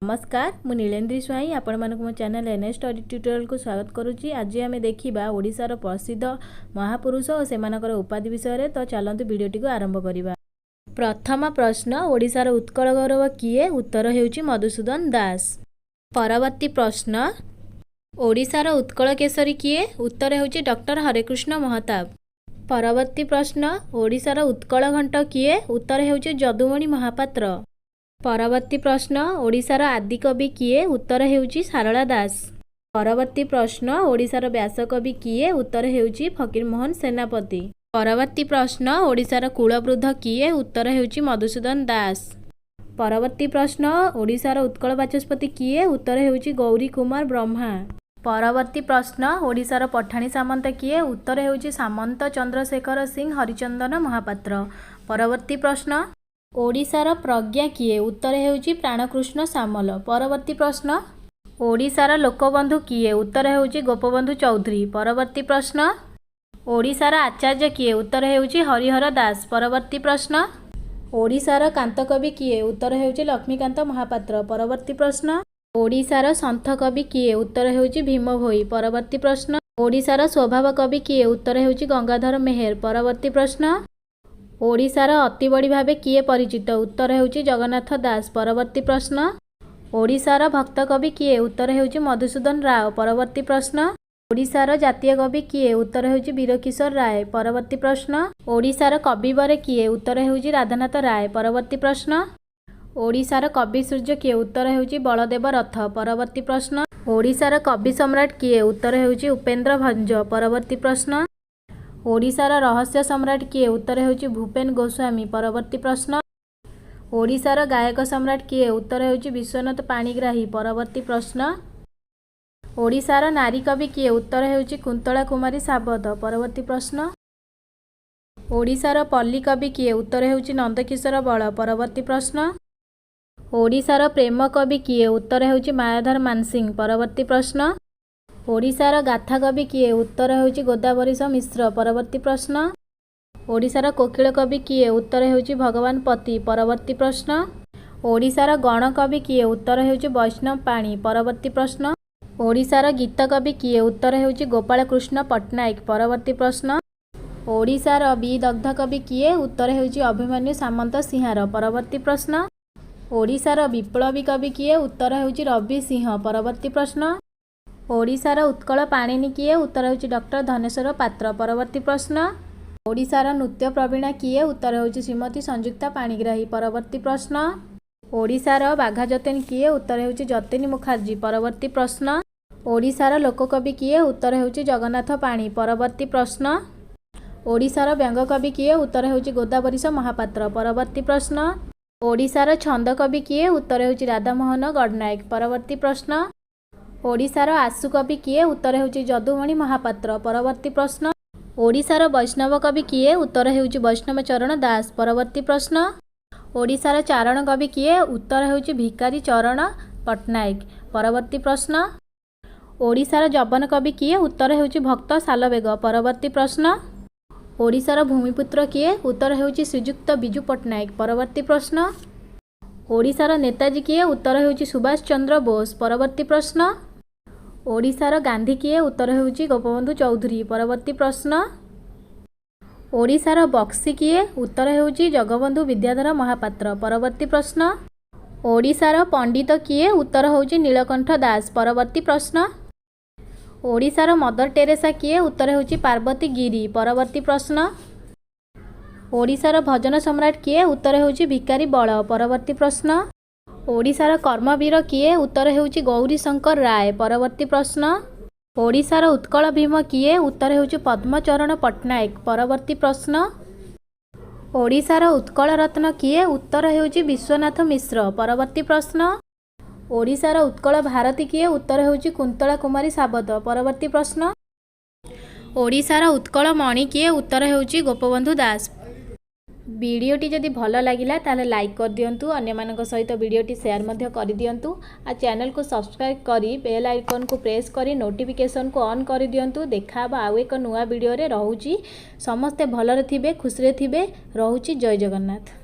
नमस्कार मु नीलेंद्री स्वाई आपण मानक मो चैनल एनएस स्टडी ट्यूटोरियल को स्वागत करुच्ची। आज आम देखा ओडिशार प्रसिद्ध महापुरुष और सेमानकर उपाधि विषय तो चलतु वीडियोटी को आरंभ करवा। प्रथम प्रश्न, ओडिशार उत्कल गौरव किए? उत्तर हेउची मधुसूदन दास। परवर्ती प्रश्न, ओडिशार उत्कल केसरी किए? उत्तर हेउची डॉक्टर हरेकृष्ण महताब। परवर्ती प्रश्न, ओडिशार उत्कल घंट किए? उत्तर हेउची जदुमणि महापात्र। परवर्ती प्रश्न, ओडिशार आदिकवि किए? उत्तर हेउची सारला दास। परवर्ती प्रश्न, ओडिशार व्यासकवि किए? उत्तर हेउची फकीरमोहन सेनापति। परवर्ती प्रश्न, ओडिशार कुलवृद्ध किए? उत्तर हेउची मधुसूदन दास। परवर्ती प्रश्न, ओडिशार उत्कल बाचस्पति किए? उत्तर हेउची गौरी कुमार ब्रह्मा। परवर्ती प्रश्न, ओडिशार पठाणी सामंत किए? उत्तर हेउची सामंत चंद्रशेखर सिंह हरिचंदन महापात्र। परवर्ती प्रश्न, ओडिशार प्रज्ञा किए? उत्तर हेउची प्राणकृष्ण सामल। परवर्ती प्रश्न, ओडिशार लोकबंधु किए? उत्तर हेउची गोपबंधु चौधरी। परवर्ती प्रश्न, ओडिशार आचार्य किए? उत्तर हेउची हरिहर दास। परवर्ती प्रश्न, ओडिशार कांतकवि किए? उत्तर हेउची लक्ष्मीकांत महापात्र। परवर्ती प्रश्न, ओडिशार सन्थ कवि किए? उत्तर हेउची भीम भोई। परवर्ती प्रश्न, ओडिशार स्वभाव कवि किए? उत्तर हेउची गंगाधर मेहेर। परवर्ती प्रश्न, ओडिशार अति बड़ी भावे किए परिचित? उत्तर हेउची जगन्नाथ दास। परवर्ती प्रश्न, ओडिशार भक्त कवि किए? उत्तर हेउची मधुसूदन राव। परवर्ती प्रश्न, ओडिशार जातीय कवि किए? उत्तर हेउची वीरकिशोर राय। परवर्ती प्रश्न, ओडिशार कविवर किए? उत्तर हेउची राधानाथ राय। परवर्ती प्रश्न, ओडिशार कवि सूर्य किए? उत्तर हेउची बलदेव रथ। परवर्ती प्रश्न, ओडिशार कवि सम्राट किए? उत्तर हेउची उपेन्द्र भंज। परवर्ती प्रश्न, ओडिशार रहस्य सम्राट किए? उत्तर हेउची भूपेन गोस्वामी। परवर्ती प्रश्न, ओडिशार गायक सम्राट किए? उत्तर हेउची विश्वनाथ पाणिग्राही। परवर्ती प्रश्न, ओडिशार नारी कवि किए? उत्तर हेउची कुंतला कुमारी साबत। परवर्ती प्रश्न, ओडिशार पल्ली कवि किए? उत्तर हेउची नंदकिशोर बल। परवर्ती प्रश्न, ओडिशार प्रेम कवि किए? उत्तर हेउची मायाधर मानसिंह। परवर्ती प्रश्न, ओडिशार गाथा कवि किए? उत्तर हेउची गोदावरीश मिश्र। परवर्ती प्रश्न, ओडिशार कोकिल कवि किए? उत्तर हेउची भगवान पति। परवर्ती प्रश्न, ओडिशार गण कवि किए? उत्तर हेउची वैष्णव पाणी। परवर्ती प्रश्न, ओडिशार गीत कवि किए? उत्तर हेउची गोपाल कृष्ण पट्टनायक। परवर्ती प्रश्न, ओडिशार विदग्ध कवि किए? उत्तर हेउची अभिमन्यु सामंत सिंहार। परवर्ती प्रश्न, ओडिशार विप्लवी कवि किए? उत्तर हेउची रवि सिंह। परवर्ती प्रश्न, ओडिशार उत्कल पाणिनि किए? उत्तर हेउची डॉक्टर धनेश्वर पात्र। परवर्ती प्रश्न, ओडिशार नृत्य प्रवीणा किए? उत्तर हेउची श्रीमती संयुक्ता पाणिग्राही। परवर्ती प्रश्न, ओडिशार बाघा जतेन किए? उत्तर हेउची जतेनी मुखार्जी। परवर्ती प्रश्न, ओडिशार लोककवि किए? उत्तर हेउची जगन्नाथ पाणी। परवर्ती प्रश्न, ओडिशार व्यंग कवि किए? उत्तर हेउची गोदावरीश महापात्र। परवर्ती प्रश्न, ओडिशार छंद कवि किए? उत्तर हेउची राधामोहन गडनायक। परवर्ती प्रश्न, ओडिशार आशु कवि किए? उत्तर हेउची जदुमणि महापात्र। परवर्ती प्रश्न, ओडिशार वैष्णव कवि किए? उत्तर हेउची वैष्णव चरण दास। परवर्ती प्रश्न, ओडिशार चारण कवि किए? उत्तर हेउची भिकारी चरण पट्टनायक। परवर्ती प्रश्न, ओडिशार जवन कवि किए? उत्तर हेउची भक्त सालवेग। परवर्ती प्रश्न, ओडिशार भूमिपुत्र किए? उत्तर हेउची श्रीजुक्त बिजू पट्टनायक। परवर्ती प्रश्न, ओडिशार नेताजी किए? उत्तर हेउची सुभाष चंद्र बोस। परवर्ती प्रश्न, ओडिशार गांधी किए? उत्तर हेउची गोपबंधु चौधरी। परवर्ती प्रश्न, ओडिशार बक्सी किए? उत्तर हेउची जगबंधु विद्याधर महापात्र। परवर्ती प्रश्न, ओडिशार पंडित किए? उत्तर हेउची नीलकंठ दास। परवर्ती प्रश्न, ओडिशार मदर टेरेसा किए? उत्तर हेउची पार्वती गिरी। परवर्ती प्रश्न, ओडिशार भजन सम्राट किए? उत्तर हेउची भिकारी बल। परवर्ती प्रश्न, ओडिशार कर्मवीर किए? उत्तर हेउची गौरी शंकर राय। परवर्ती प्रश्न, ओडिशार उत्कल भीम किए? उत्तर हेउची पद्मचरण पट्टनायक। परवर्ती प्रश्न, ओडिशार उत्कल रत्न किए? उत्तर हेउची विश्वनाथ मिश्र। परवर्ती प्रश्न, ओडिशार उत्कल भारती किए? उत्तर हेउची कुंतला कुमारी साबत। परवर्ती प्रश्न, ओडिशार उत्कल मणि किए? उत्तर हेउची गोपबंधु दास। वीडियोटी जदि भल लगिला ताले लाइक कर दियंतु, अन्य मानक सहित वीडियोटी शेयर मध्य कर दियंतु। आ चैनल को सब्सक्राइब करी बेल आइकन को प्रेस करी नोटिफिकेशन को ऑन कर दियंतु। देखा आउ एक नुआ वीडियो रे रहूची। समस्ते भलरे थिबे, खुशी रे थिबे। रहूची। जय जगन्नाथ।